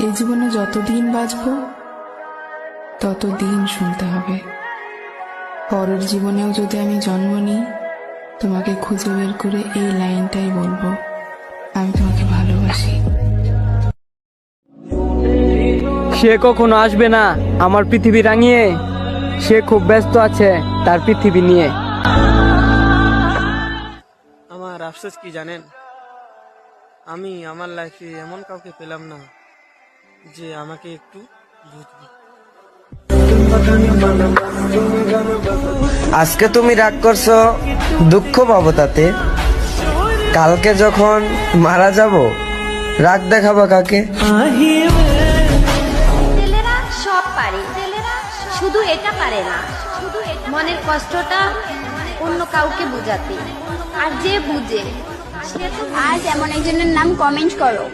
এই জীবনে যতদিন বাঁচবো ততদিন শুনতে হবে। পরের জীবনেও যদি আমি জন্ম নিই, তোমাকে খুঁজে বের করে এই লাইনটাই বলবো, আমি তোমাকে ভালোবাসি। সে কখনো আসবে না আমার পৃথিবী রাঙিয়ে, সে খুব ব্যস্ত আছে তার পৃথিবী নিয়ে। আমার আফসোস কি জানেন, আমি আমার লাইফে এমন কাউকে পেলাম না যে আমাকে একটু বুঝবে। আজকে তুমি রাগ করছো, দুঃখ পাবো তাতে। কালকে যখন মারা যাব, রাগ দেখাবো কাকে? ছেলেরা সব পারে, শুধু এটা পারে না, মনের কষ্টটা অন্য কাউকে বুঝাতে। আর যে বুঝে সে তো। আজ এমন একজনের নাম কমেন্ট করো।